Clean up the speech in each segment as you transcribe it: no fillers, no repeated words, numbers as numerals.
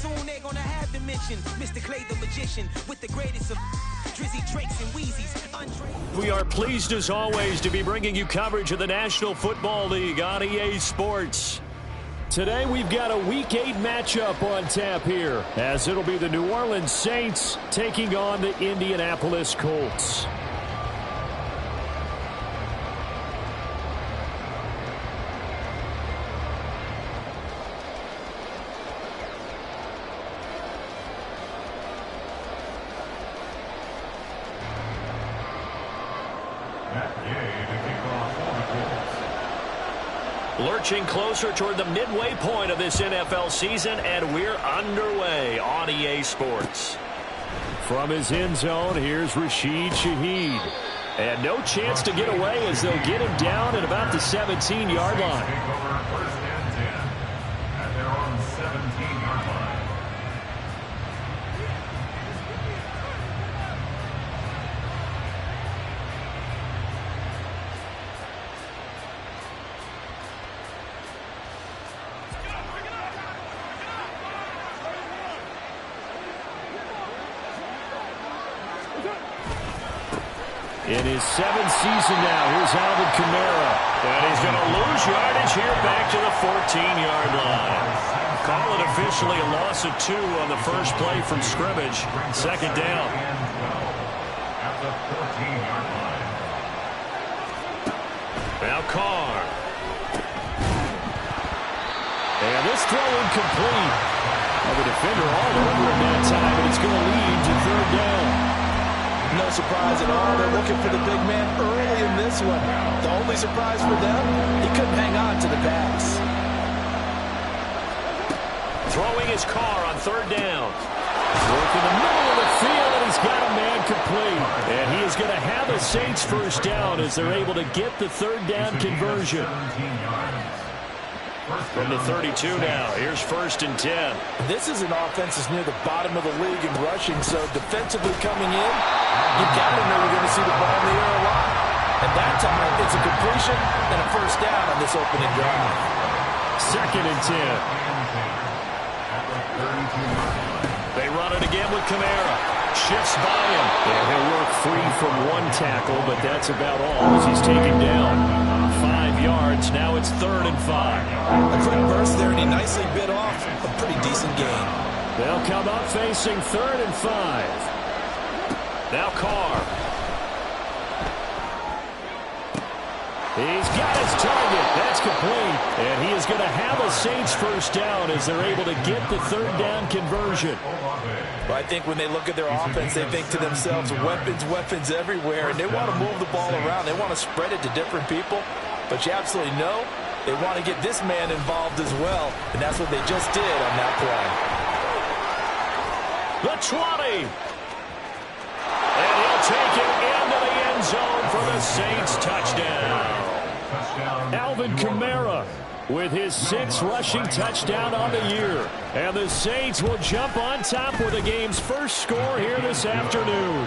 soon they're gonna have to mention Mr. Clay the Magician with the greatest of Drizzy Drakes and Wheezies. We are pleased as always to be bringing you coverage of the National Football League on EA Sports. Today we've got a Week 8 matchup on tap here, as it'll be the New Orleans Saints taking on the Indianapolis Colts. Lurching closer toward the midway point of this NFL season, and we're underway on EA Sports. From his end zone, here's Rashid Shaheed. And no chance to get away as they'll get him down at about the 17-yard line. First and 10 at their own 17-yard line. In his 7th season now, here's Alvin Kamara. And he's going to lose yardage here back to the 14-yard line. Call it officially a loss of 2 on the first play from scrimmage. Second down. At the 14-yard line. Now Carr. And this throw incomplete. Well, the defender all over him that time, and it's going to lead to third down. No surprise at all. They're looking for the big man early in this one. The only surprise for them, he couldn't hang on to the pass. Throwing his Carr on third down. Work in the middle of the field, and he's got a man complete. And he is going to have a Saints first down as they're able to get the third down conversion. From the 32 now, here's first and 10. This is an offense that's near the bottom of the league in rushing, so defensively coming in, you've got to know you're going to see the ball in the air a lot. At that time, it's a completion and a first down on this opening drive. Second and 10. They run it again with Kamara. Shifts by him. And he'll work free from one tackle, but that's about all as he's taken down. 5 yards. Now it's 3rd and 5. A quick burst there, and he nicely bit off a pretty decent gain. They'll come up facing 3rd and 5. Now Carr. He's got his target. That's complete. And he is going to have a Saints first down as they're able to get the third down conversion. But I think when they look at their offense, they think to themselves, weapons everywhere, and they want to move the ball around. They want to spread it to different people. But you absolutely know they want to get this man involved as well, and that's what they just did on that The play. 20. And he'll take it into the end zone for the Saints touchdown. Alvin Kamara with his 6th rushing touchdown on the year. And the Saints will jump on top with the game's first score here this afternoon.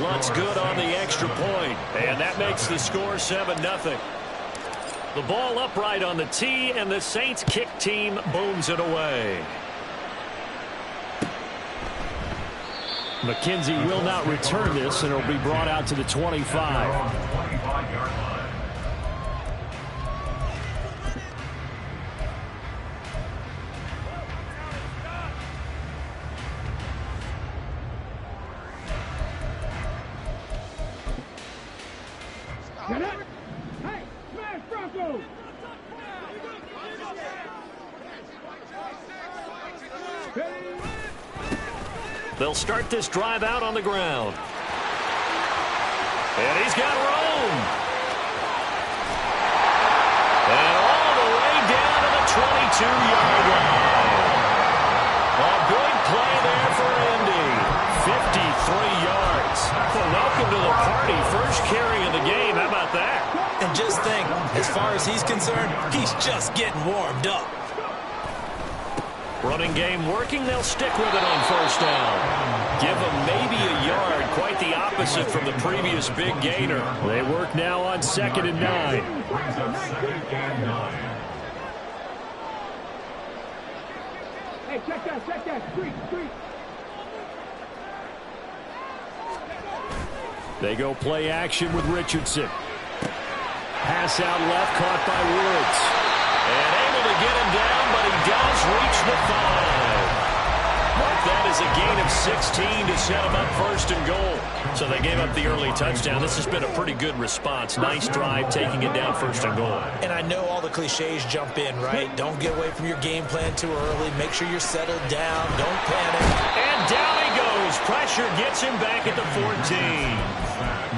Lutz good on the extra point, and that makes the score 7-0. The ball upright on the tee, and the Saints kick team booms it away. McKenzie will not return this, and it'll be brought out to the 25. They'll start this drive out on the ground. And he's got room. And all the way down to the 22-yard line. A big play there for Indy. 53 yards. Well, welcome to the party. First carry of the game. How about that? And just think, as far as he's concerned, he's just getting warmed up. Running game working. They'll stick with it on first down. Give them maybe a yard. Quite the opposite from the previous big gainer. They work now on 2nd and 9. Brings up 2nd and 9. check that. Street. They go play action with Richardson. Pass out left, caught by Woods. And able to get him down, but he does reach the 5. Mark that as a gain of 16 to set him up first and goal. So they gave up the early touchdown. This has been a pretty good response. Nice drive, taking it down first and goal. And I know all the cliches jump in, right? Don't get away from your game plan too early. Make sure you're settled down. Don't panic. And down he goes. Pressure gets him back at the 14.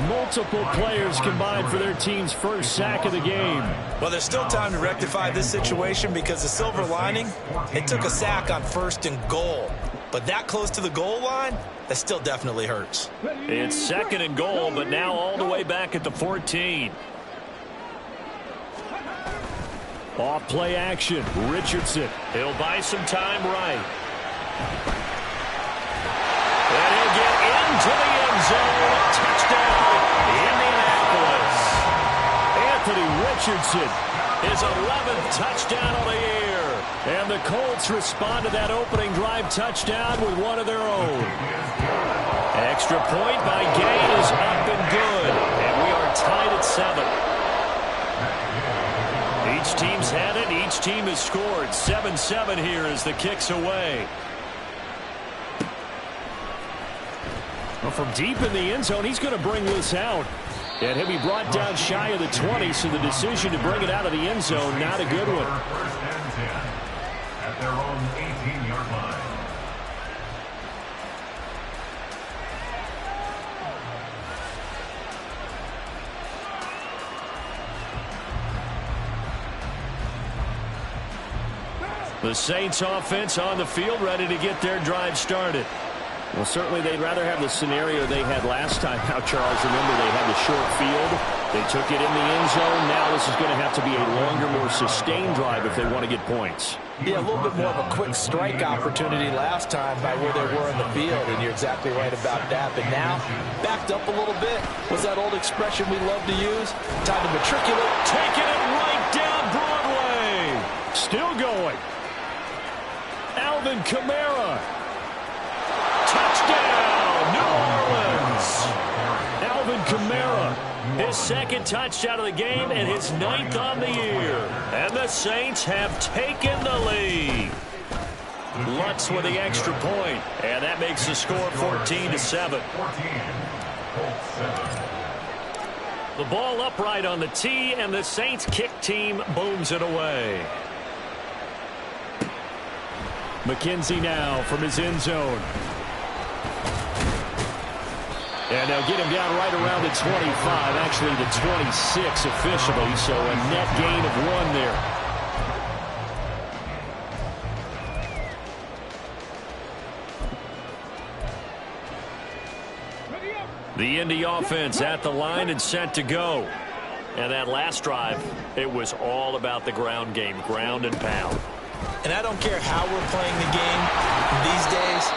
Multiple players combined for their team's first sack of the game. Well, there's still time to rectify this situation because the silver lining, it took a sack on first and goal. But that close to the goal line, that still definitely hurts. It's second and goal, but now all the way back at the 14. Off play action. Richardson. He'll buy some time right. And he'll get into the end zone. Touchdown, Indianapolis. Anthony Richardson, his 11th touchdown of the year. And the Colts respond to that opening drive touchdown with one of their own. Extra point by Gay is up and good. And we are tied at 7. Each team's had it. Each team has scored. 7-7 here as the kick's away. Well, from deep in the end zone, he's going to bring this out. And he'll be brought down shy of the 20, so the decision to bring it out of the end zone, not a good one. First and 10 at their own 18-yard line. The Saints offense on the field, ready to get their drive started. Well, certainly they'd rather have the scenario they had last time. Now, Charles, remember they had the short field. They took it in the end zone. Now this is going to have to be a longer, more sustained drive if they want to get points. Yeah, a little bit more of a quick strike opportunity last time by where they were in the field, and you're exactly right about that. But now, backed up a little bit. Was that old expression we love to use? Time to matriculate. Taking it right down Broadway. Still going. Alvin Kamara. Touchdown, New Orleans. Alvin Kamara, his second touchdown of the game and his 9th on the year. And the Saints have taken the lead. Lutz with the extra point, and that makes the score 14-7. The ball upright on the tee, and the Saints kick team booms it away. McKenzie now from his end zone. And they'll get him down right around the 25, actually the 26 officially, so a net gain of 1 there. The Indy offense at the line and set to go. And that last drive, it was all about the ground game, ground and pound. And I don't care how we're playing the game these days,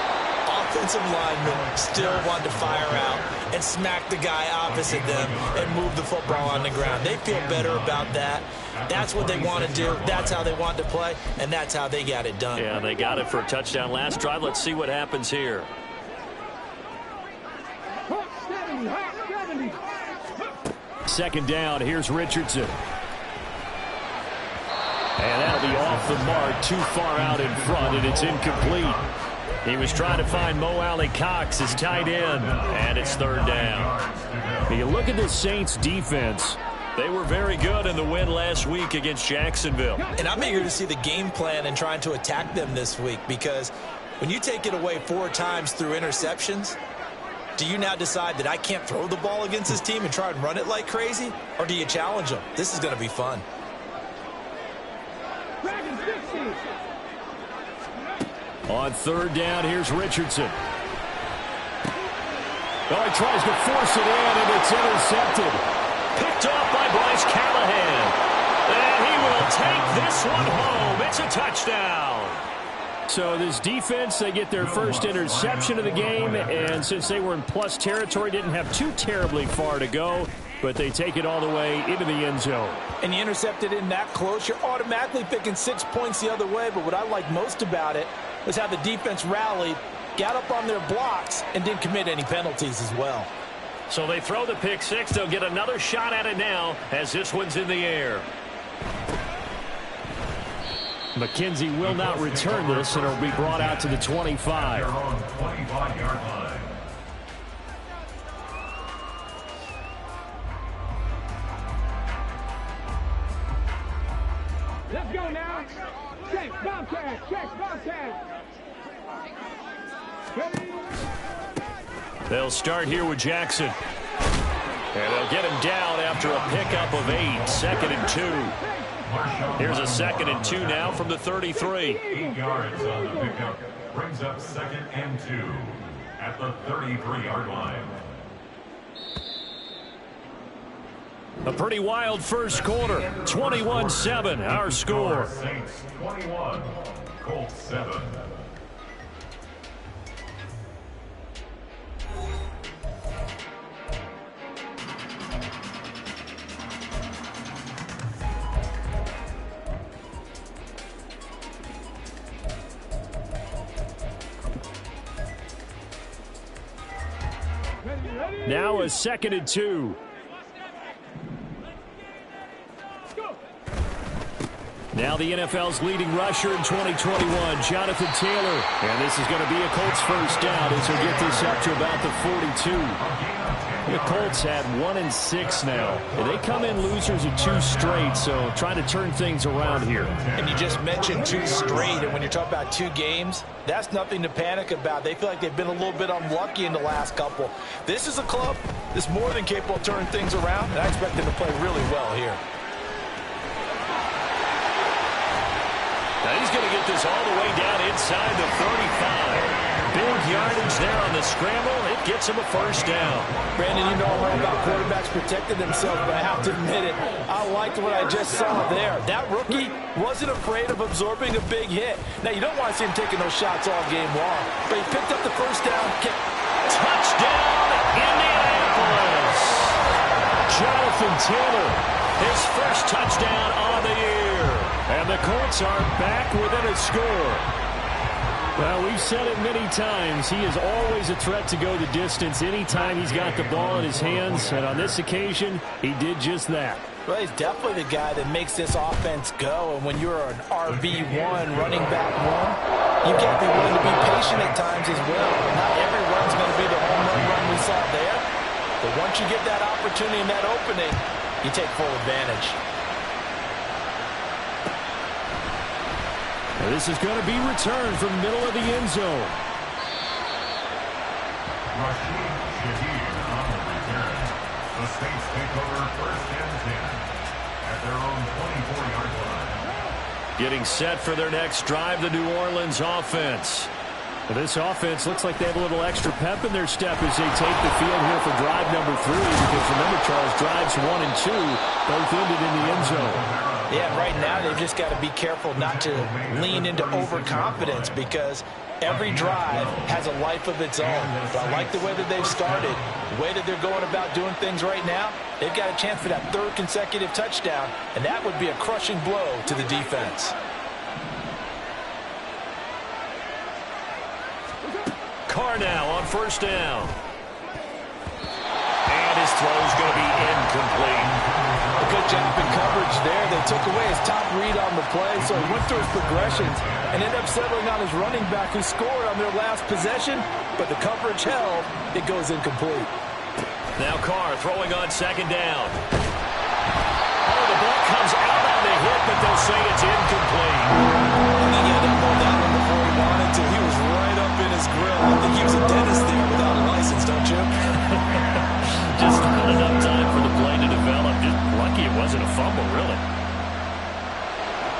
offensive linemen still want to fire out and smack the guy opposite them and move the football on the ground. They feel better about that. That's what they want to do. That's how they want to play, and that's how they got it done. Yeah, they got it for a touchdown last drive. Let's see what happens here. Second down, here's Richardson. And that'll be off the mark, too far out in front, and it's incomplete. He was trying to find Mo Alley-Cox, his tight end, and it's third down. You look at the Saints defense. They were very good in the win last week against Jacksonville. And I'm eager to see the game plan and trying to attack them this week, because when you take it away 4 times through interceptions, do you now decide that I can't throw the ball against this team and try and run it like crazy? Or do you challenge them? This is going to be fun. On third down, here's Richardson. Oh, he tries to force it in, and it's intercepted. Picked off by Bryce Callahan. And he will take this one home. It's a touchdown. So this defense, they get their first interception of the game, and since they were in plus territory, didn't have too terribly far to go, but they take it all the way into the end zone. And you intercepted in that close, you're automatically picking 6 points the other way, but what I like most about it, was how the defense rallied, got up on their blocks, and didn't commit any penalties as well. So they throw the pick six. They'll get another shot at it now as this one's in the air. McKenzie will not return this, and it'll be brought out to the 25. They're on 25-yard line. Let's go now. Check, Bobcat. Check, Bobcat. Ready? They'll start here with Jackson. And they'll get him down after a pickup of 8. 2nd and 2. Here's a 2nd and 2 now from the 33. 8 yards on the pickup. Brings up 2nd and 2 at the 33-yard line. A pretty wild first quarter. 21-7, our score. Saints 21, Colts 7. Now a 2nd and 2. Now the NFL's leading rusher in 2021, Jonathan Taylor. And this is going to be a Colts first down as he'll get this up to about the 42. The Colts had 1-6 now. And they come in losers of 2 straight, so trying to turn things around here. And you just mentioned 2 straight, and when you're talking about 2 games, that's nothing to panic about. They feel like they've been a little bit unlucky in the last couple. This is a club that's more than capable of turning things around, and I expect them to play really well here. Now he's going to get this all the way down inside the 35. Big yardage there on the scramble. It gets him a first down. Brandon, you know all about quarterbacks protecting themselves, but I have to admit it, I liked what I just saw there. That rookie wasn't afraid of absorbing a big hit. Now, you don't want to see him taking those shots all game long, but he picked up the first down. Touchdown, Indianapolis! Jonathan Taylor, his first touchdown on the year. And the Colts are back within a score. Well, we've said it many times. He is always a threat to go the distance anytime he's got the ball in his hands. And on this occasion, he did just that. Well, he's definitely the guy that makes this offense go. And when you're an RB1, running back 1, you've got to be willing to be patient at times as well. Not every run's going to be the home run we saw there. But once you get that opportunity and that opening, you take full advantage. This is going to be returned from the middle of the end zone. Rashid Shaheed on the return. The Saints take over 1st and 10 at their own 24-yard line. Getting set for their next drive, the New Orleans offense. Well, this offense looks like they have a little extra pep in their step as they take the field here for drive number 3. Because remember, Charles, drives 1 and 2 both ended in the end zone. Yeah, right now they've just got to be careful not to lean into overconfidence because every drive has a life of its own. But I like the way that they've started, the way that they're going about doing things right now. They've got a chance for that 3rd consecutive touchdown, and that would be a crushing blow to the defense. Carr now on first down. And his throw's going to be incomplete. A good job in coverage there. They took away his top read on the play, so he went through his progressions and ended up settling on his running back who scored on their last possession, but the coverage held. It goes incomplete. Now Carr throwing on 2nd down. Oh, the ball comes out on the hit, but they'll say it's incomplete. I think he had to hold that one before he wanted to. He was right up in his grill. I think he was a dentist there without a license, don't you? Just not enough time for the play to develop. Just lucky it wasn't a fumble, really.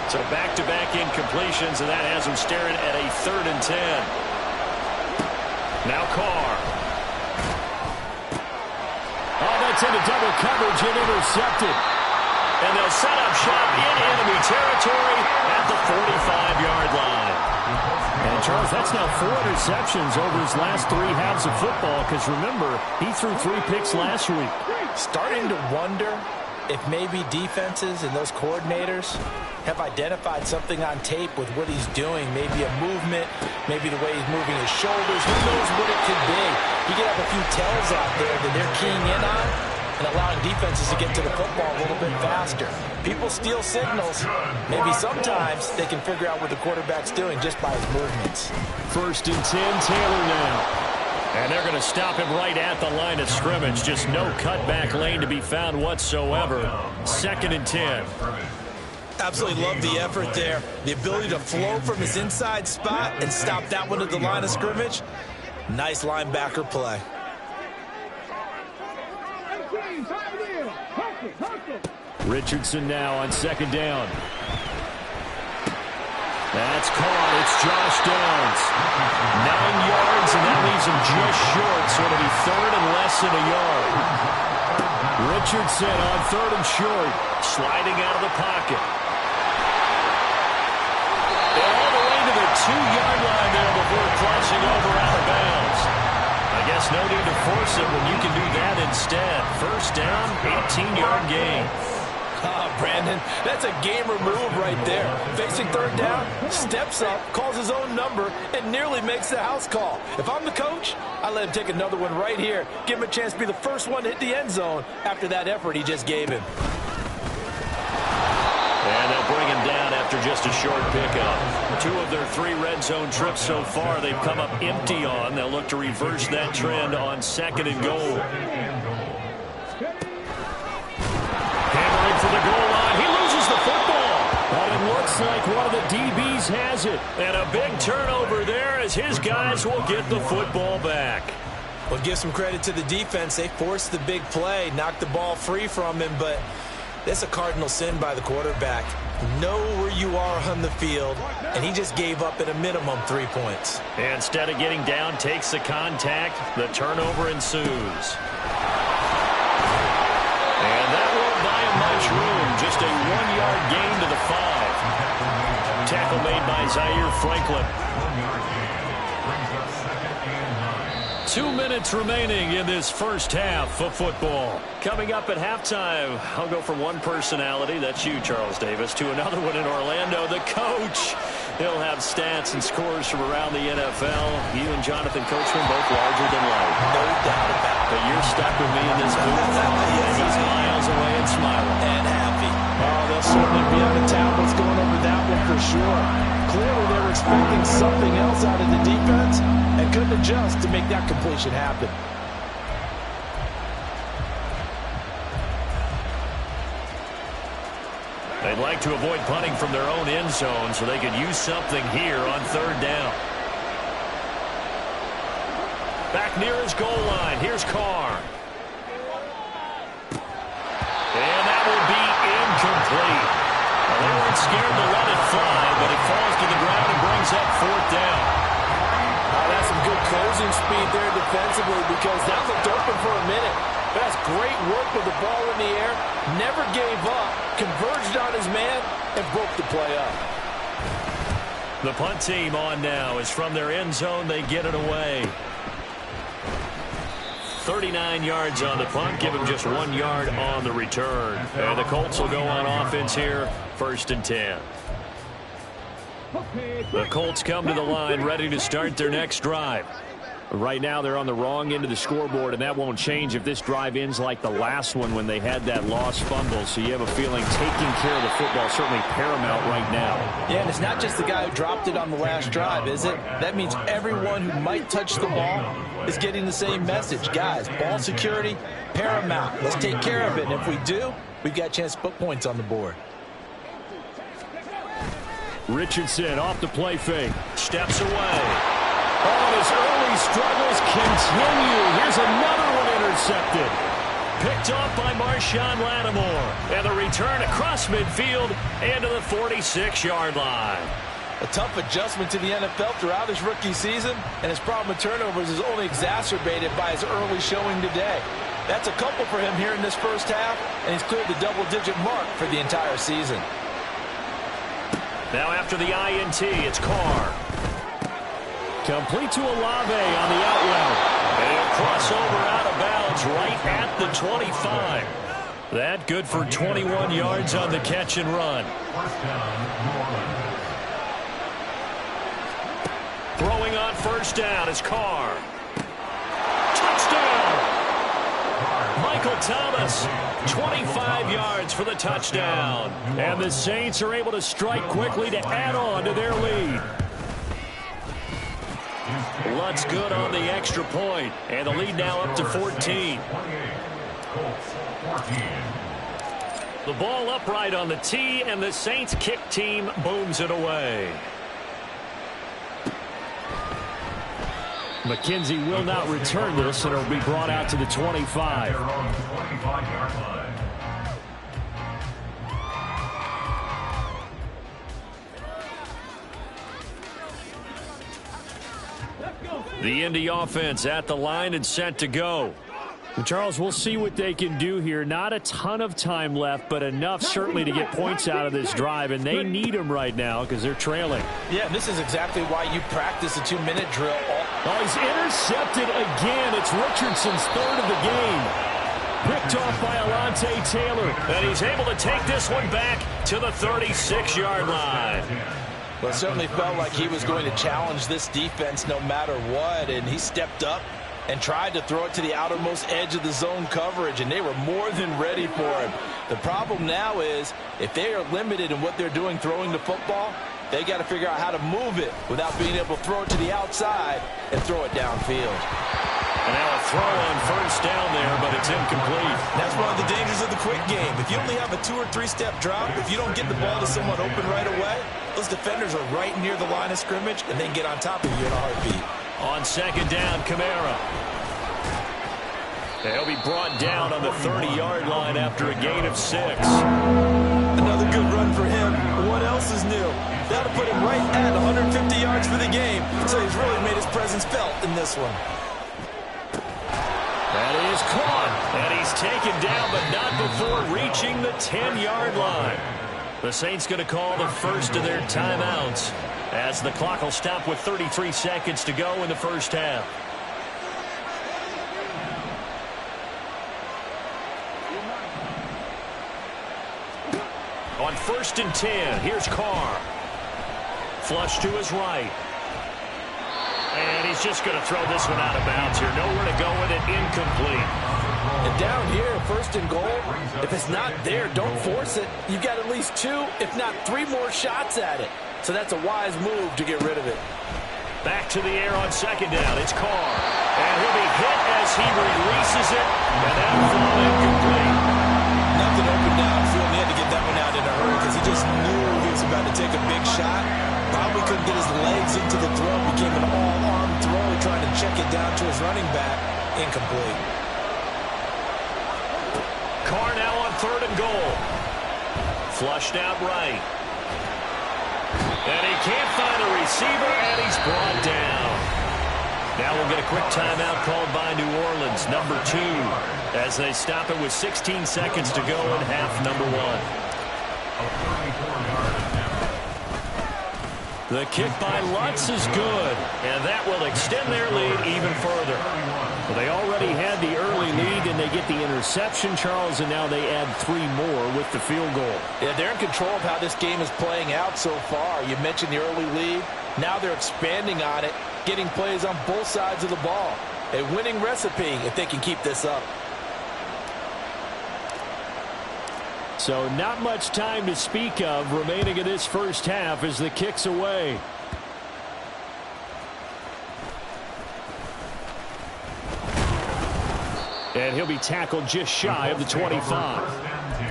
So back-to-back incompletions, and that has him staring at a 3rd and 10. Now Carr. Oh, that's into double coverage and intercepted. And they'll set up shop in enemy territory at the 45-yard line. And, Charles, that's now 4 interceptions over his last 3 halves of football because, remember, he threw 3 picks last week. Starting to wonder if maybe defenses and those coordinators have identified something on tape with what he's doing, maybe a movement, maybe the way he's moving his shoulders, who knows what it could be. He could have a few tells out there that they're keying in on and allowing defenses to get to the football a little bit faster. People steal signals. Maybe sometimes they can figure out what the quarterback's doing just by his movements. 1st and 10, Taylor now. And they're going to stop him right at the line of scrimmage. Just no cutback lane to be found whatsoever. 2nd and 10. Absolutely love the effort there. The ability to flow from his inside spot and stop that one at the line of scrimmage. Nice linebacker play. Richardson now on 2nd down. That's caught. It's Josh Downs. 9 yards, and that leaves him just short, so it'll be 3rd and less than a yard. Richardson on 3rd and short, sliding out of the pocket. All the way to the 2-yard line there before crossing over out of bounds. I guess no need to force it when you can do that instead. 1st down, 18-yard gain. Brandon, that's a gamer move right there. Facing 3rd down, steps up, calls his own number, and nearly makes the house call. If I'm the coach, I let him take another one right here. Give him a chance to be the first one to hit the end zone after that effort he just gave him. And they'll bring him down after just a short pickup. 2 of their 3 red zone trips so far they've come up empty on. They'll look to reverse that trend on 2nd and goal. Hammering for the goal line. He loses the football. But it looks like one of the DBs has it. And a big turnover there as his guys will get the football back. Well, give some credit to the defense. They forced the big play, knocked the ball free from him, but that's a cardinal sin by the quarterback. Know where you are on the field, and he just gave up at a minimum 3 points. Instead of getting down, takes the contact. The turnover ensues. And that won't buy him much room. Just a 1-yard gain to the 5. Tackle made by Zaire Franklin. 2 minutes remaining in this first half of football. Coming up at halftime, I'll go from one personality, that's you, Charles Davis, to another one in Orlando, the coach. He'll have stats and scores from around the NFL. You and Jonathan Coachman both larger than life. No doubt about it. But you're stuck with me in this booth. And he's miles away and smiling. And happy. Oh, they'll certainly be on the tablets going over that one for sure. Clearly they were expecting something else out of the defense and couldn't adjust to make that completion happen. They'd like to avoid punting from their own end zone so they could use something here on 3rd down. Back near his goal line. Here's Carr. And that will be incomplete. Well, they weren't scared to let it fly, but it falls to the ground and brings up 4th down. That's some good closing speed there defensively because that looked open for a minute. But that's great work with the ball in the air. Never gave up, converged on his man, and broke the play up. The punt team on now is from their end zone. They get it away. 39 yards on the punt. Give him just 1 yard on the return. And the Colts will go on offense here. 1st and 10. The Colts come to the line ready to start their next drive. Right now they're on the wrong end of the scoreboard, and that won't change if this drive ends like the last one when they had that lost fumble. So you have a feeling taking care of the football is certainly paramount right now. Yeah, and it's not just the guy who dropped it on the last drive, is it? That means everyone who might touch the ball is getting the same message. Guys, ball security, paramount. Let's take care of it, and if we do, we've got a chance to put points on the board. Richardson off the play fake. Steps away. Oh, his early struggles continue. Here's another one intercepted. Picked off by Marshawn Lattimore. And the return across midfield and to the 46-yard line. A tough adjustment to the NFL throughout his rookie season, and his problem with turnovers is only exacerbated by his early showing today. That's a couple for him here in this first half, and he's cleared the double-digit mark for the entire season. Now after the INT, it's Carr. Complete to Olave on the out route. And he'll cross over out of bounds right at the 25. That good for 21 yards on the catch and run. First down, New Orleans. Throwing on first down is Carr. Touchdown! Michael Thomas, 25 yards for the touchdown. And the Saints are able to strike quickly to add on to their lead. Lutz good on the extra point, and the lead now up to 14. The ball upright on the tee, and the Saints kick team booms it away. McKenzie will not return this, and it'll be brought out to the 25. The Indy offense at the line and set to go. And Charles, we'll see what they can do here. Not a ton of time left, but enough certainly to get points out of this drive, and they need them right now because they're trailing. Yeah, this is exactly why you practice a 2-minute drill. Oh, he's intercepted again. It's Richardson's third of the game. Picked off by Alontae Taylor, and he's able to take this one back to the 36-yard line. Well, it certainly felt like he was going to challenge this defense no matter what, and he stepped up and tried to throw it to the outermost edge of the zone coverage, and they were more than ready for him. The problem now is if they are limited in what they're doing throwing the football, they got to figure out how to move it without being able to throw it to the outside and throw it downfield. And now a throw on first down there, but it's incomplete. That's one of the dangers of the quick game. If you only have a 2- or 3-step drop, if you don't get the ball to someone open right away, those defenders are right near the line of scrimmage, and they can get on top of you in a heartbeat. On second down, Kamara. He'll be brought down on the 30-yard line after a gain of 6. Another good run for him. What else is new? That'll put him right at 150 yards for the game, so he's really made his presence felt in this one. That is caught, and he's taken down, but not before reaching the 10-yard line. The Saints going to call the first of their timeouts as the clock will stop with 33 seconds to go in the first half. On 1st and 10, here's Carr. Flush to his right. And he's just going to throw this one out of bounds here. Nowhere to go with it, incomplete. And down here, 1st and goal, if it's not there, don't force it. You've got at least 2, if not 3 more shots at it. So that's a wise move to get rid of it. Back to the air on second down. It's Carr. And he'll be hit as he releases it. And that'll fall incomplete. Nothing open downfield. He had to get that one out in a hurry because he just knew he was about to take a big shot. Probably couldn't get his legs into the throw. Became an all-arm throw, trying to check it down to his running back. Incomplete. Carr now on 3rd and goal. Flushed out right. And he can't find a receiver, and he's brought down. Now we'll get a quick timeout called by New Orleans, number 2, as they stop it with 16 seconds to go in half number 1. The kick by Lutz is good, and that will extend their lead even further. Well, they already had the early lead, and they get the interception, Charles, and now they add 3 more with the field goal. Yeah, they're in control of how this game is playing out so far. You mentioned the early lead. Now they're expanding on it, getting plays on both sides of the ball. A winning recipe if they can keep this up. So not much time to speak of remaining in this first half as the kick's away. And he'll be tackled just shy of the 25. First and 10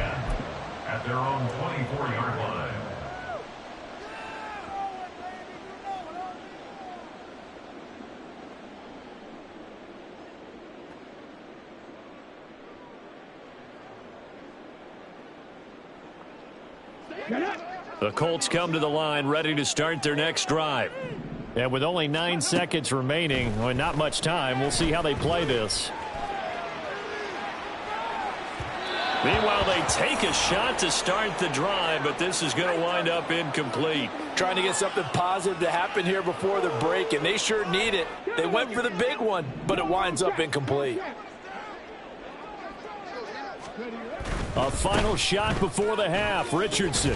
at their own 24-yard line. The Colts come to the line ready to start their next drive. And with only 9 seconds remaining, and not much time, we'll see how they play this. Meanwhile, they take a shot to start the drive, but this is going to wind up incomplete. Trying to get something positive to happen here before the break, and they sure need it. They went for the big one, but it winds up incomplete. A final shot before the half. Richardson.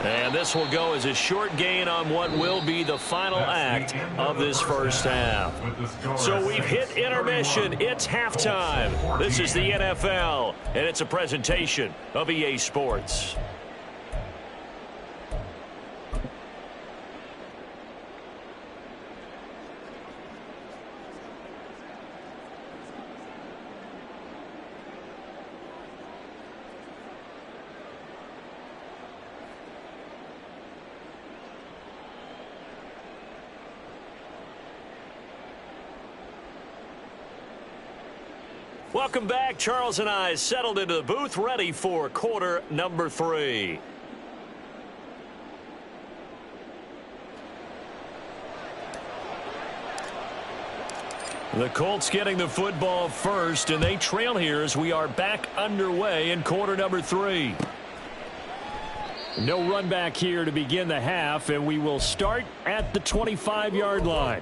And this will go as a short gain on what will be the final act of this first half. So we've hit intermission. It's halftime. This is the NFL, and it's a presentation of EA Sports. Welcome back. Charles and I settled into the booth, ready for quarter number 3. The Colts getting the football first, and they trail here as we are back underway in quarter number 3. No run back here to begin the half, and we will start at the 25-yard line.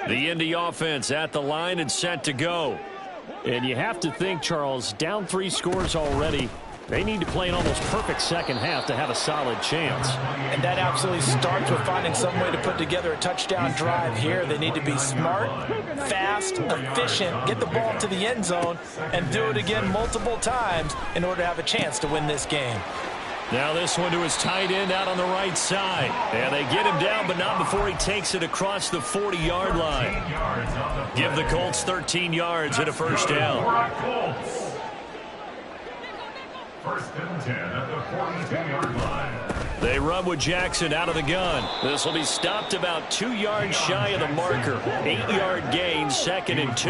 The Indy offense at the line and set to go. And you have to think, Charles, down 3 scores already. They need to play an almost perfect second half to have a solid chance. And that absolutely starts with finding some way to put together a touchdown drive here. They need to be smart, fast, efficient, get the ball to the end zone, and do it again multiple times in order to have a chance to win this game. Now this one to his tight end out on the right side. And they get him down, but not before he takes it across the 40-yard line. Give the Colts 13 yards and a first down. First and 10 at the 42-yard line. They run with Jackson out of the gun. This will be stopped about 2 yards shy of the marker. 8-yard gain, 2nd and 2.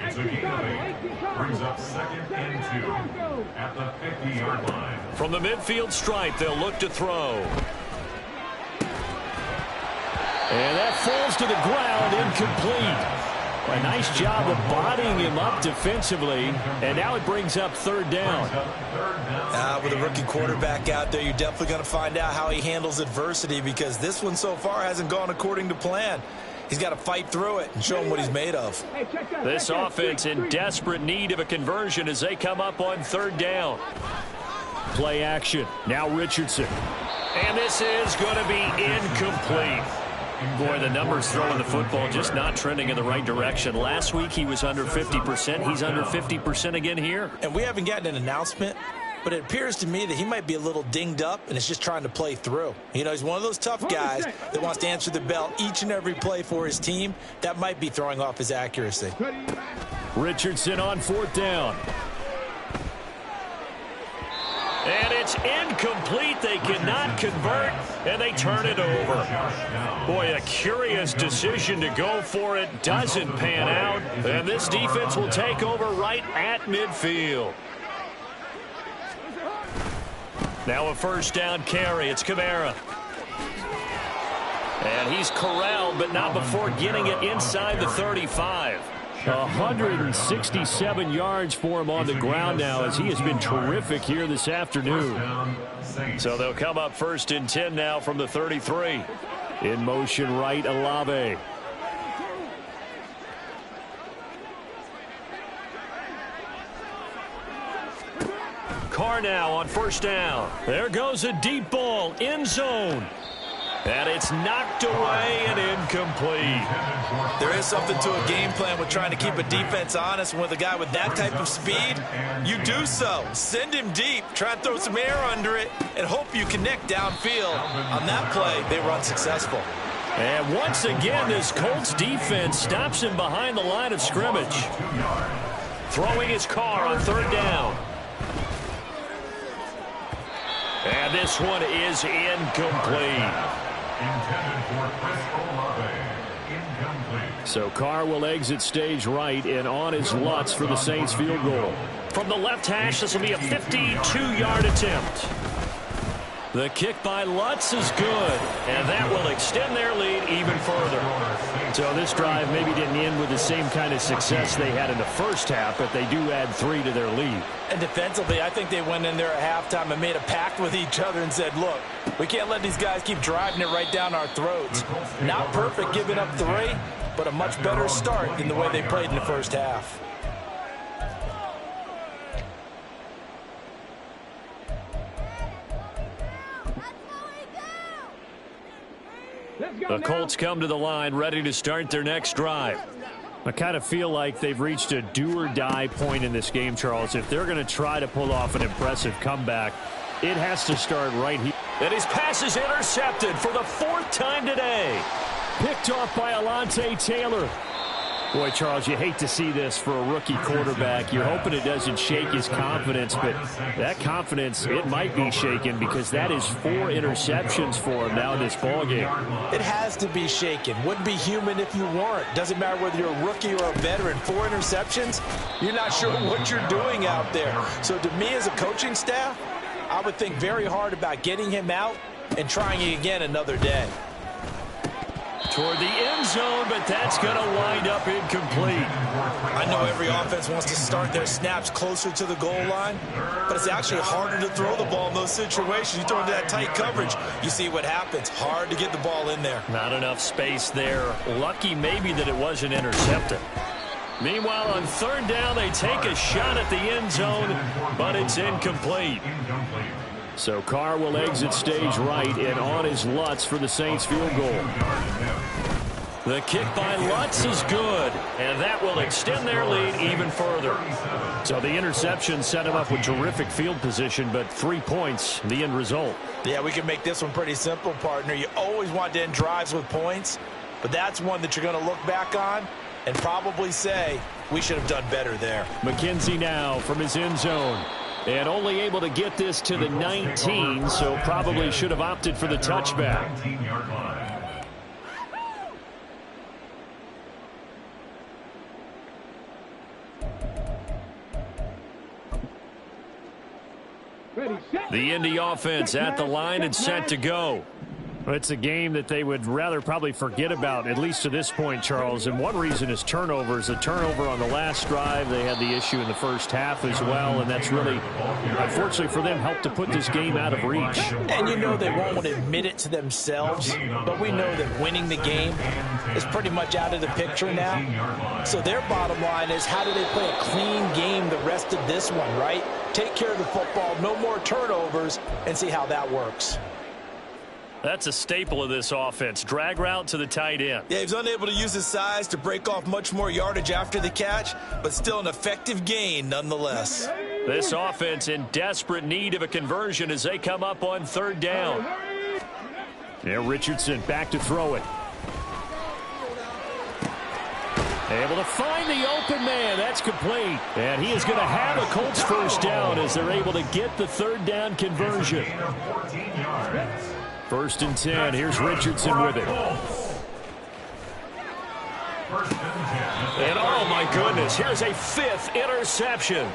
It's a gain of 8. Brings up 2nd and 2 at the 50-yard line. From the midfield stripe, they'll look to throw. And that falls to the ground, incomplete. A nice job of bodying him up defensively, and now it brings up 3rd down. With a rookie quarterback out there, you're definitely going to find out how he handles adversity, because this one so far hasn't gone according to plan. He's got to fight through it and show him what he's made of. This offense in desperate need of a conversion as they come up on 3rd down. Play action. Now Richardson. And this is going to be incomplete. Boy, the numbers throwing the football just not trending in the right direction. Last week he was under 50%. He's under 50% again here. And we haven't gotten an announcement, but it appears to me that he might be a little dinged up and is just trying to play through. You know, he's one of those tough guys that wants to answer the bell each and every play for his team. That might be throwing off his accuracy. Richardson on 4th down. And it's incomplete. They cannot convert, and they turn it over. Boy, a curious decision to go for it. Doesn't pan out, and this defense will take over right at midfield. Now a 1st down carry. It's Kamara. And he's corralled, but not before getting it inside the 35. 167 yards for him on the ground now, as he has been terrific here this afternoon. So they'll come up 1st and 10 now from the 33. In motion right, Olave. Carr now on 1st down. There goes a deep ball, end zone. And it's knocked away and incomplete. There is something to a game plan with trying to keep a defense honest. And with a guy with that type of speed, you do so. Send him deep, try and throw some air under it, and hope you connect downfield. On that play, they were unsuccessful. And once again, this Colts defense stops him behind the line of scrimmage. Throwing his Carr on 3rd down. And this one is incomplete. So Carr will exit stage right and on his Lutz for the Saints field goal. From the left hash, this will be a 52-yard attempt. The kick by Lutz is good, and that will extend their lead even further. So this drive maybe didn't end with the same kind of success they had in the first half, but they do add 3 to their lead. And defensively, I think they went in there at halftime and made a pact with each other and said, look, we can't let these guys keep driving it right down our throats. Not perfect giving up 3, but a much better start than the way they played in the first half. The Colts come to the line ready to start their next drive. I kind of feel like they've reached a do-or-die point in this game, Charles. If they're going to try to pull off an impressive comeback, it has to start right here. And his pass is intercepted for the 4th time today. Picked off by Alontae Taylor. Boy, Charles, you hate to see this for a rookie quarterback. You're hoping it doesn't shake his confidence, but that confidence, it might be shaken because that is 4 interceptions for him now in this ballgame. It has to be shaken. Wouldn't be human if you weren't. Doesn't matter whether you're a rookie or a veteran. 4 interceptions, you're not sure what you're doing out there. So to me as a coaching staff, I would think very hard about getting him out and trying it again another day. Toward the end zone, but that's going to wind up incomplete. I know every offense wants to start their snaps closer to the goal line, but it's actually harder to throw the ball in those situations. You throw into that tight coverage, you see what happens. Hard to get the ball in there. Not enough space there. Lucky maybe that it wasn't intercepted. Meanwhile, on 3rd down, they take a shot at the end zone, but it's incomplete. So Carr will exit stage right, and on is Lutz for the Saints field goal. The kick by Lutz is good, and that will extend their lead even further. So the interception set him up with terrific field position, but 3 points, the end result. Yeah, we can make this one pretty simple, partner. You always want to end drives with points, but that's one that you're going to look back on and probably say, we should have done better there. McKenzie now from his end zone. And only able to get this to the 19, so probably should have opted for the touchback. The Indy offense at the line and set to go. It's a game that they would rather probably forget about, at least to this point, Charles. And one reason is turnovers. A turnover on the last drive. They had the issue in the first half as well, and that's really, unfortunately for them, helped to put this game out of reach. And you know they won't admit it to themselves, but we know that winning the game is pretty much out of the picture now. So their bottom line is, how do they play a clean game the rest of this one, right? Take care of the football, no more turnovers, and see how that works. That's a staple of this offense. Drag route to the tight end. Yeah, he's unable to use his size to break off much more yardage after the catch, but still an effective gain nonetheless. This offense in desperate need of a conversion as they come up on 3rd down. Yeah, Richardson back to throw it. Able to find the open man. That's complete. And he is going to have a Colts 1st down as they're able to get the 3rd down conversion. 1st and 10. Here's Richardson with it. And oh my goodness, here's a 5th interception.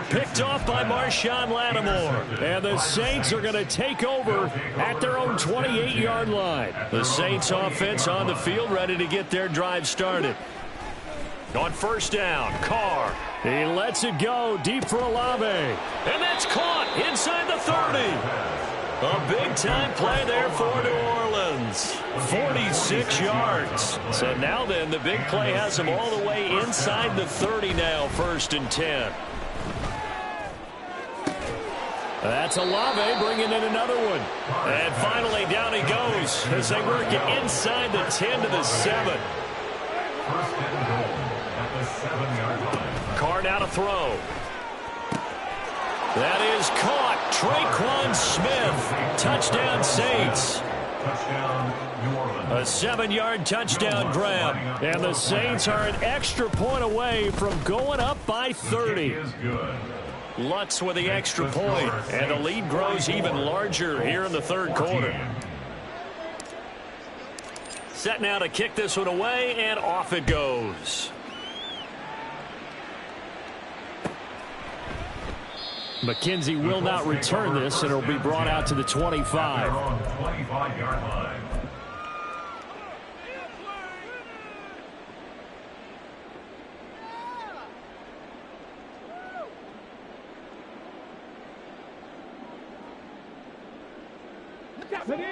Picked off by Marshawn Lattimore. And the Saints are going to take over at their own 28-yard line. The Saints offense on the field ready to get their drive started. On 1st down, Carr. He lets it go deep for Olave. And that's caught inside the 30. A big-time play there for New Orleans. 46 yards. So now then, the big play has him all the way inside the 30 now, 1st and 10. That's Olave bringing in another one. And finally, down he goes as they work it inside the 10 to the 7. Carr now to throw. That is caught. Traquan Smith. Touchdown Saints. A 7-yard touchdown grab. And the Saints are an extra point away from going up by 30. Lutz with the extra point. And the lead grows even larger here in the 3rd quarter. Set now to kick this one away, and off it goes. McKenzie will not return this, and it'll be brought out to the 25. 25-yard line.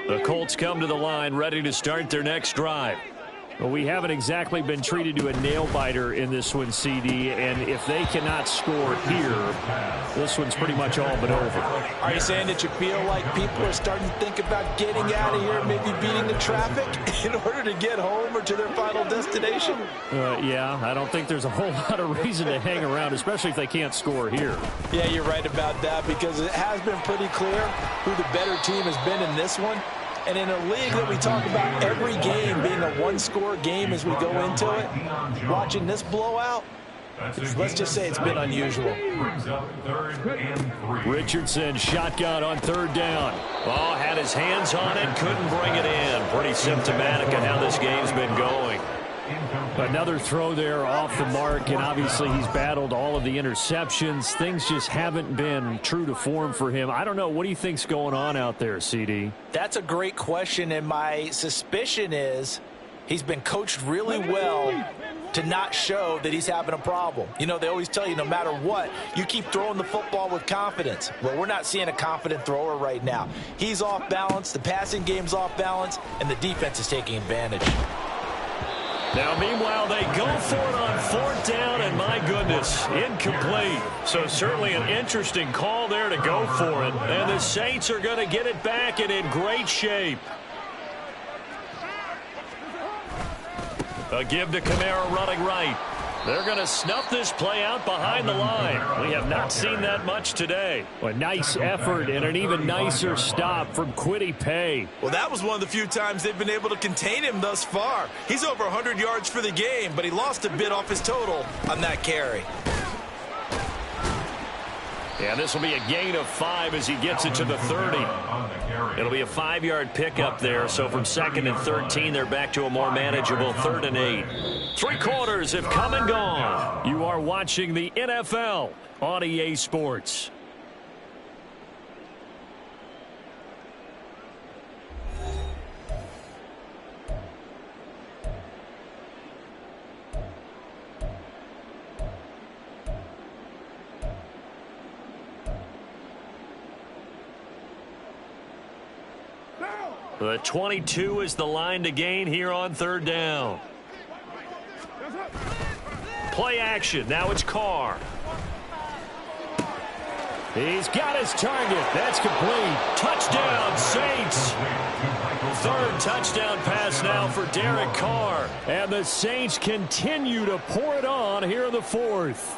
The Colts come to the line, ready to start their next drive. Well, we haven't exactly been treated to a nail-biter in this one, CD, and if they cannot score here, this one's pretty much all but over. Are you saying that you feel like people are starting to think about getting out of here, maybe beating the traffic in order to get home or to their final destination? Yeah, I don't think there's a whole lot of reason to hang around, especially if they can't score here. Yeah, you're right about that, because it has been pretty clear who the better team has been in this one. And in a league that we talk about every game being a one-score game as we go into it, watching this blowout, let's just say it's been unusual. Richardson shotgun on third down. Oh, had his hands on it, couldn't bring it in. Pretty symptomatic of how this game's been going. Another throw there off the mark, and obviously he's battled all of the interceptions. Things just haven't been true to form for him. I don't know. What do you think's going on out there, CD? That's a great question, and my suspicion is he's been coached really well to not show that he's having a problem. You know, they always tell you no matter what, you keep throwing the football with confidence. Well, we're not seeing a confident thrower right now. He's off balance, the passing game's off balance, and the defense is taking advantage. Now, meanwhile, they go for it on fourth down, and my goodness, incomplete. So certainly an interesting call there to go for it. And the Saints are going to get it back and in great shape. A give to Kamara running right. They're going to snuff this play out behind the line. We have not seen that much today. A nice effort and an even nicer stop from Kwity Paye. Well, that was one of the few times they've been able to contain him thus far. He's over 100 yards for the game, but he lost a bit off his total on that carry. Yeah, this will be a gain of 5 as he gets it to the 30. It'll be a 5-yard pickup there. So from 2nd and 13, they're back to a more manageable 3rd and 8. 3 quarters have come and gone. You are watching the NFL on EA Sports. The 22 is the line to gain here on 3rd down. Play action. Now it's Carr. He's got his target. That's complete. Touchdown, Saints. 3rd touchdown pass now for Derek Carr. And the Saints continue to pour it on here in the 4th.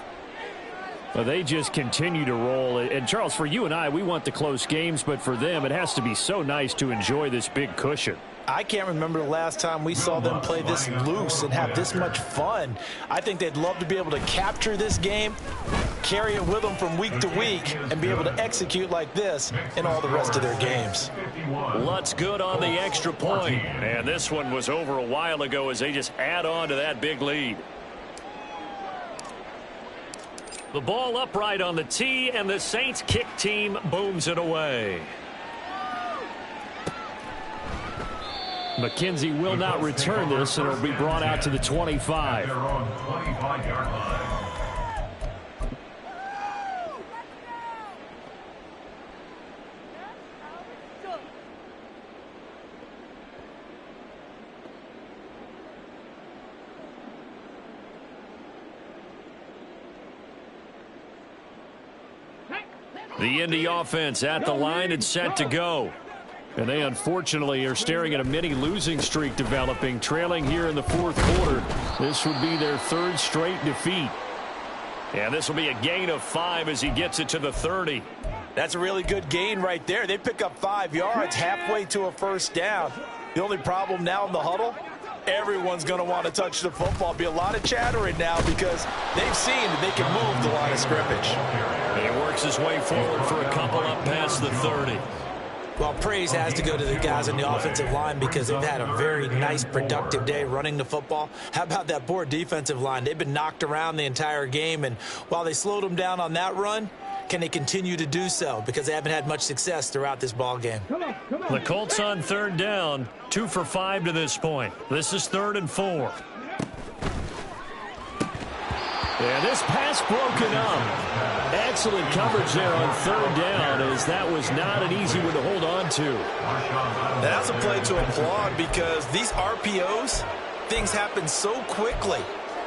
Well, they just continue to roll. And, Charles, for you and I, we want the close games, but for them, it has to be so nice to enjoy this big cushion. I can't remember the last time we saw them play this loose and have this much fun. I think they'd love to be able to capture this game, carry it with them from week to week, and be able to execute like this in all the rest of their games. Lutz good on the extra point. And this one was over a while ago as they just add on to that big lead. The ball upright on the tee, and the Saints kick team booms it away. McKenzie will not return this, and it'll be brought out to the 25. The Indy offense at the line and set to go. And they unfortunately are staring at a mini losing streak developing, trailing here in the 4th quarter. This would be their 3rd straight defeat. And this will be a gain of 5 as he gets it to the 30. That's a really good gain right there. They pick up 5 yards halfway to a 1st down. The only problem now in the huddle, everyone's going to want to touch the football. Be a lot of chattering now because they've seen that they can move the line of scrimmage. He works his way forward for a couple up past the 30. Well, praise has to go to the guys on the offensive line because they've had a very nice, productive day running the football. How about that poor defensive line? They've been knocked around the entire game, and while they slowed them down on that run, can they continue to do so? Because they haven't had much success throughout this ball game. The Colts on third down, 2 for 5 to this point. This is 3rd and 4. And this pass broken up. Excellent coverage there on third down, as that was not an easy one to hold on to. That's a play to applaud, because these RPOs, things happen so quickly.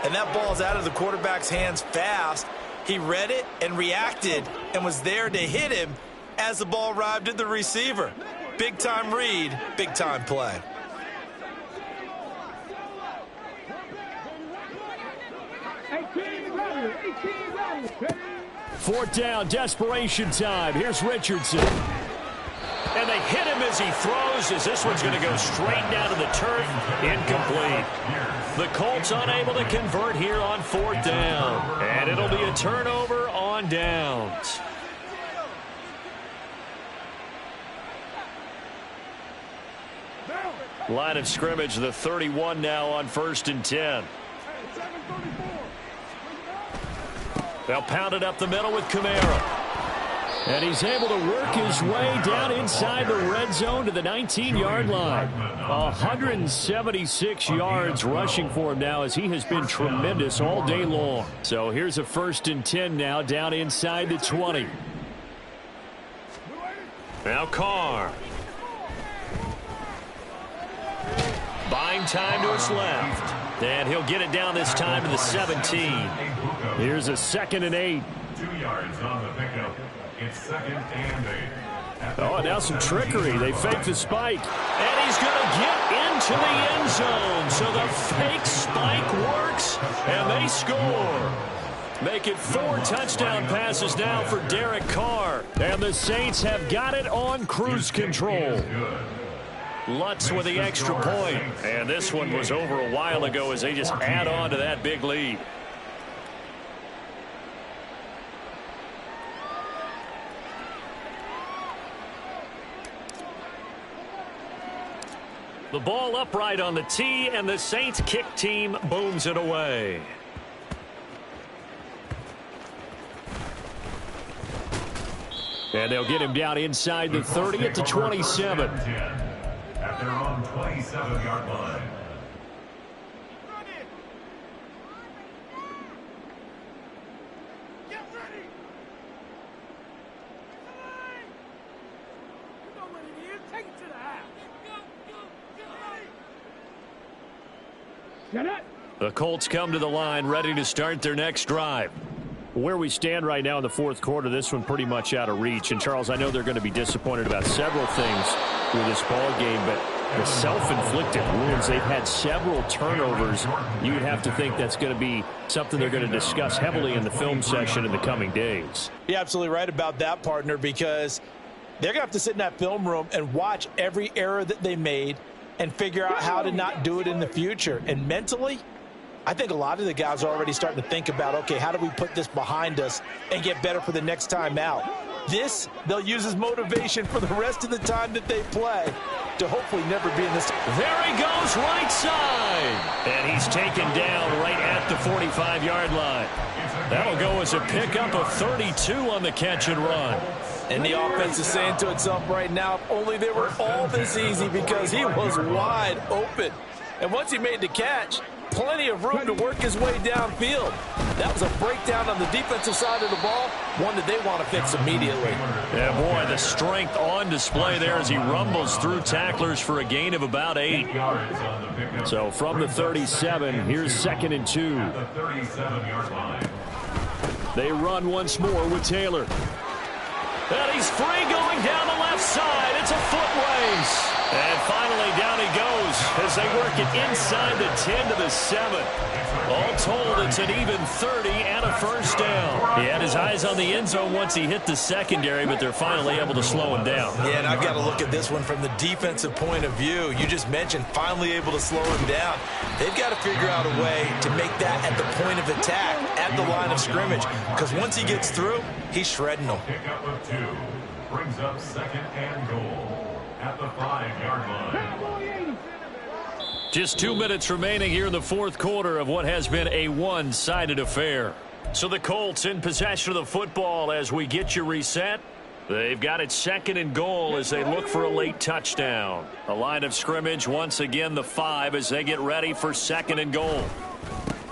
And that ball's out of the quarterback's hands fast. He read it and reacted and was there to hit him as the ball arrived at the receiver. Big-time read, big-time play. Fourth down, desperation time. Here's Richardson. And they hit him as he throws, as this one's going to go straight down to the turf. Incomplete. The Colts unable to convert here on 4th down. And it'll be a turnover on downs. Line of scrimmage, the 31 now on 1st and 10. They'll pound it up the middle with Kamara. And he's able to work his way down inside the red zone to the 19-yard line. 176 yards rushing for him now, as he has been tremendous all day long. So here's a 1st and 10 now, down inside the 20. Now Carr. Buying time to his left. And he'll get it down this time to the 17. Here's a 2nd and 8. 2 yards on the pickup. It's 2nd and 8. Oh, now some trickery. They fake the spike. And he's going to get into the end zone. So the fake spike works, and they score. Make it 4 touchdown passes now for Derek Carr. And the Saints have got it on cruise control. Lutz with the extra point. And this one was over a while ago, as they just add on to that big lead. The ball upright on the tee, and the Saints kick team booms it away. And they'll get him down inside the 30 at the 27. At their own 27-yard line. Get ready! You know what it is. Take it to the house. Get it! The Colts come to the line, ready to start their next drive. Where we stand right now in the 4th quarter, this one pretty much out of reach. And, Charles, I know they're going to be disappointed about several things with this ball game, but the self-inflicted wounds, they've had several turnovers. You would have to think that's going to be something they're going to discuss heavily in the film session in the coming days. You're absolutely right about that, partner, because they're going to have to sit in that film room and watch every error that they made and figure out how to not do it in the future. And mentally, I think a lot of the guys are already starting to think about, okay, how do we put this behind us and get better for the next time out? This, they'll use as motivation for the rest of the time that they play to hopefully never be in this. There he goes, right side. And he's taken down right at the 45-yard line. That'll go as a pickup of 32 on the catch and run. And the offense is saying to itself right now, if only they were all this easy, because he was wide open. And once he made the catch, plenty of room to work his way downfield. That was a breakdown on the defensive side of the ball, one that they want to fix immediately. Yeah, boy, the strength on display there as he rumbles through tacklers for a gain of about 8. So from the 37, here's 2nd and 2. They run once more with Taylor. And he's free going down the left side. It's a foot race. And finally, down he goes as they work it inside the 10 to the 7. All told, it's an even 30 and a first down. He had his eyes on the end zone once he hit the secondary, but they're finally able to slow him down. Yeah, and I've got to look at this one from the defensive point of view. You just mentioned finally able to slow him down. They've got to figure out a way to make that at the point of attack, at the line of scrimmage, because once he gets through, he's shredding them. Pickup of 2 brings up 2nd and goal at the 5-yard line. Just 2 minutes remaining here in the 4th quarter of what has been a one-sided affair. So the Colts in possession of the football as we get you reset. They've got it 2nd and goal as they look for a late touchdown. A line of scrimmage, once again the 5 as they get ready for 2nd and goal.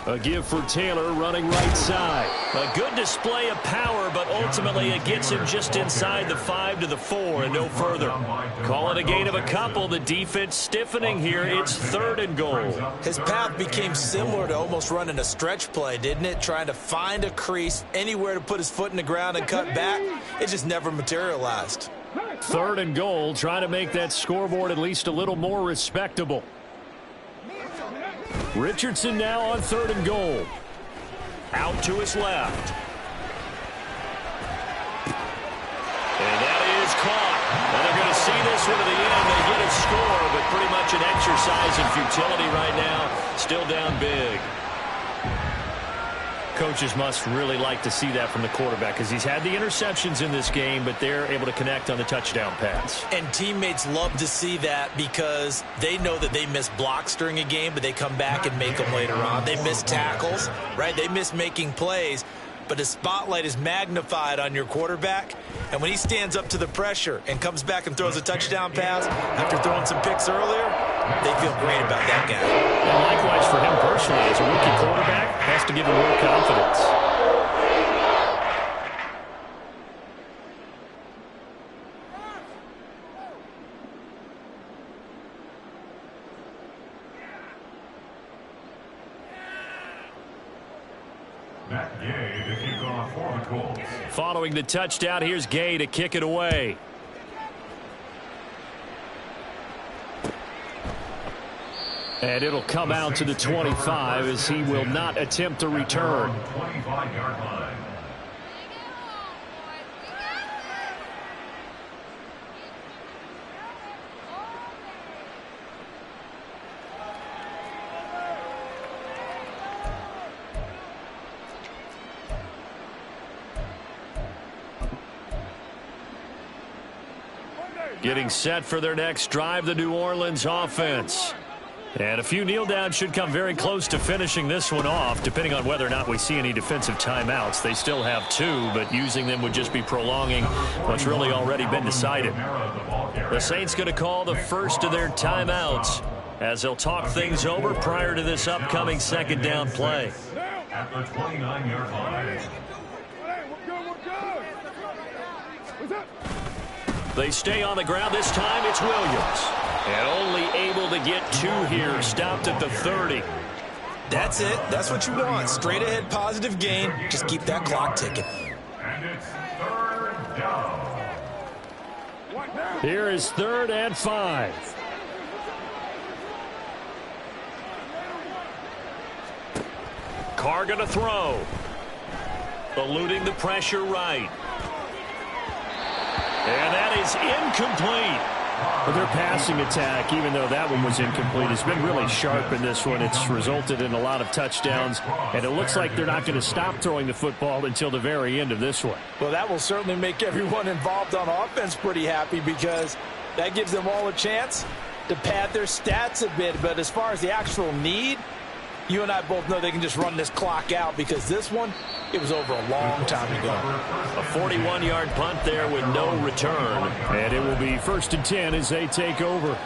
A give for Taylor running right side. A good display of power, but ultimately it gets him just inside the 5 to the 4 and no further. Call it a gain of a couple. The defense stiffening here. It's 3rd and goal. His path became similar to almost running a stretch play, didn't it? Trying to find a crease, anywhere to put his foot in the ground and cut back. It just never materialized. 3rd and goal, trying to make that scoreboard at least a little more respectable. Richardson now on 3rd and goal. Out to his left. And that is caught. And they're going to see this one to the end. They get a score, but pretty much an exercise in futility right now. Still down big. Coaches must really like to see that from the quarterback because he's had the interceptions in this game, but they're able to connect on the touchdown pass. And teammates love to see that because they know that they miss blocks during a game, but they come back and make them later on. They miss tackles, right? They miss making plays, but the spotlight is magnified on your quarterback. And when he stands up to the pressure and comes back and throws a touchdown pass after throwing some picks earlier, they feel great about that guy. And likewise for him personally, as a rookie quarterback, has to give him more confidence. Matt Gay to kick off for the Colts. Following the touchdown, here's Gay to kick it away. And it'll come out to the 25 as he will not attempt a return. 25-yard line. Getting set for their next drive, the New Orleans offense. And a few kneel downs should come very close to finishing this one off, depending on whether or not we see any defensive timeouts. They still have 2, but using them would just be prolonging what's really already been decided. The Saints going to call the first of their timeouts as they'll talk things over prior to this upcoming 2nd down play. At the 29-yard line. They stay on the ground. This time it's Williams. And only able to get 2 here. Stopped at the 30. That's it. That's what you want. Straight ahead positive gain. Just keep that clock ticking. And it's 3rd down. Here is 3rd and 5. Carr going to throw. Eluding the pressure right. And that is incomplete. But their passing attack, even though that one was incomplete, has been really sharp in this one. It's resulted in a lot of touchdowns, and it looks like they're not going to stop throwing the football until the very end of this one. Well, that will certainly make everyone involved on offense pretty happy because that gives them all a chance to pad their stats a bit. But as far as the actual need, you and I both know they can just run this clock out because this one, it was over a long time ago. A 41-yard punt there with no return. And it will be 1st and 10 as they take over.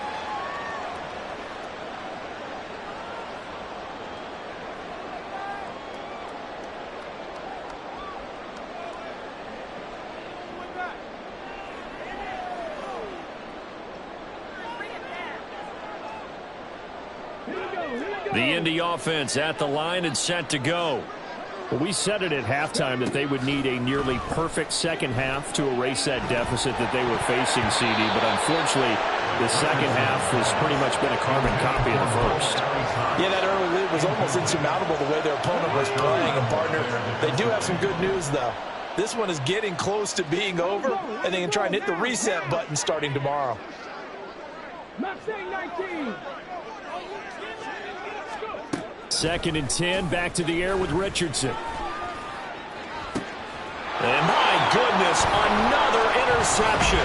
The Indy offense at the line and set to go. Well, we said it at halftime that they would need a nearly perfect second half to erase that deficit that they were facing, CD. But unfortunately, the second half has pretty much been a carbon copy of the first. Yeah, that early lead was almost insurmountable the way their opponent was playing. And, partner, they do have some good news, though. This one is getting close to being over, and they can try and hit the reset button starting tomorrow. Mustang 19. 2nd and 10, back to the air with Richardson. And my goodness, another interception.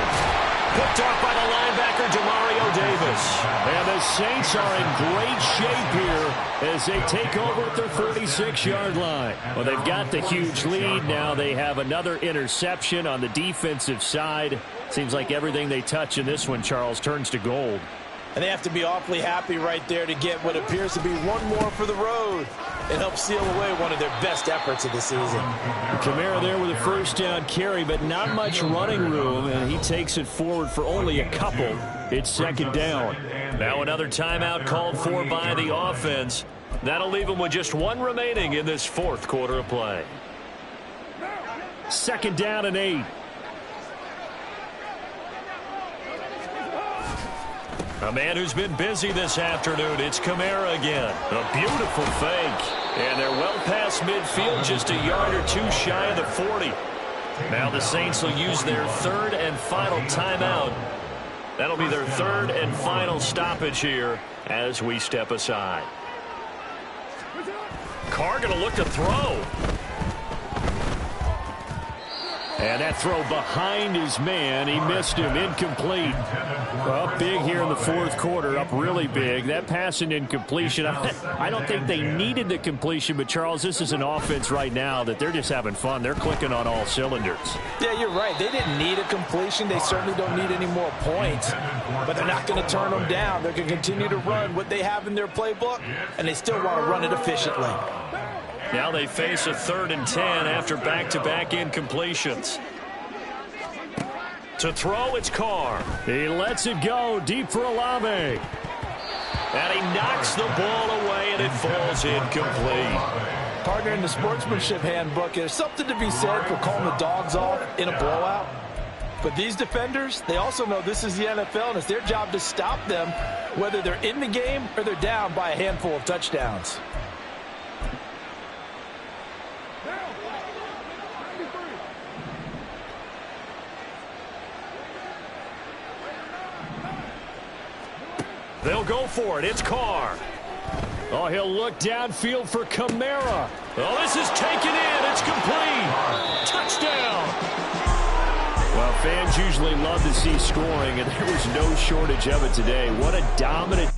Picked off by the linebacker, Demario Davis. And the Saints are in great shape here as they take over at their 46-yard line. Well, they've got the huge lead. Now they have another interception on the defensive side. Seems like everything they touch in this one, Charles, turns to gold. And they have to be awfully happy right there to get what appears to be one more for the road and help seal away one of their best efforts of the season. Kamara there with a first down carry, but not much running room, and he takes it forward for only a couple. It's second down. Now another timeout called for by the offense. That'll leave them with just one remaining in this fourth quarter of play. Second down and 8. A man who's been busy this afternoon. It's Kamara again. A beautiful fake. And they're well past midfield, just a yard or two shy of the 40. Now the Saints will use their third and final timeout. That'll be their third and final stoppage here as we step aside. Carr going to look to throw. And that throw behind his man. He missed him. Incomplete. Well, up big here in the fourth quarter. Up really big. That pass and incompletion. I don't think they needed the completion, but, Charles, this is an offense right now that they're just having fun. They're clicking on all cylinders. Yeah, you're right. They didn't need a completion. They certainly don't need any more points. But they're not going to turn them down. They're going to continue to run what they have in their playbook, and they still want to run it efficiently. Now they face a 3rd and 10 after back-to-back incompletions. To throw, it's Carr. He lets it go deep for Olave. And he knocks the ball away, and it falls incomplete. Partner, in the sportsmanship handbook, there's something to be said for calling the dogs off in a blowout. But these defenders, they also know this is the NFL, and it's their job to stop them, whether they're in the game or they're down by a handful of touchdowns. They'll go for it. It's Carr. Oh, he'll look downfield for Kamara. Oh, this is taken in. It's complete. Touchdown. Well, fans usually love to see scoring, and there was no shortage of it today. What a dominant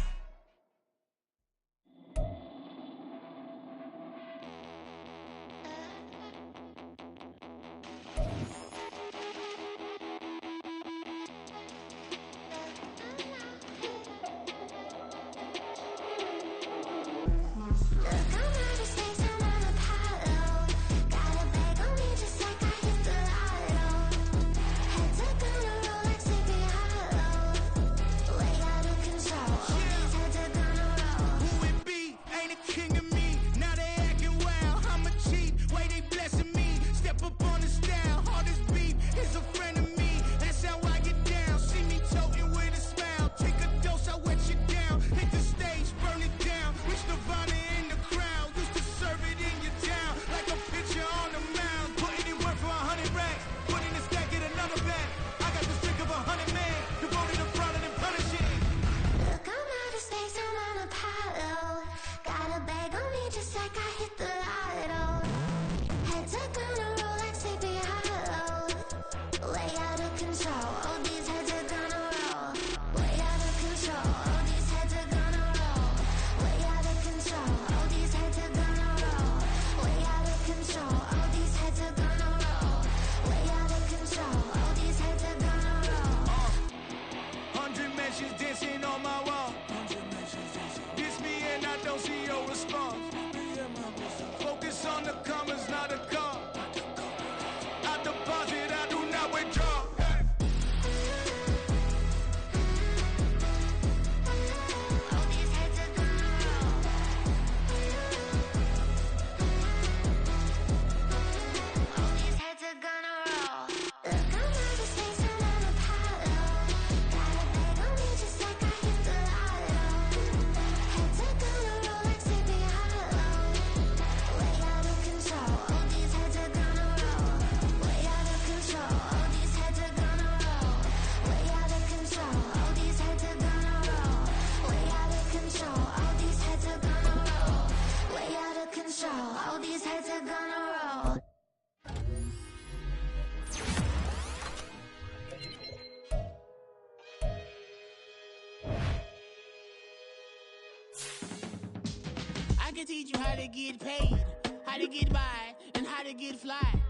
can teach you how to get paid, how to get by, and how to get fly.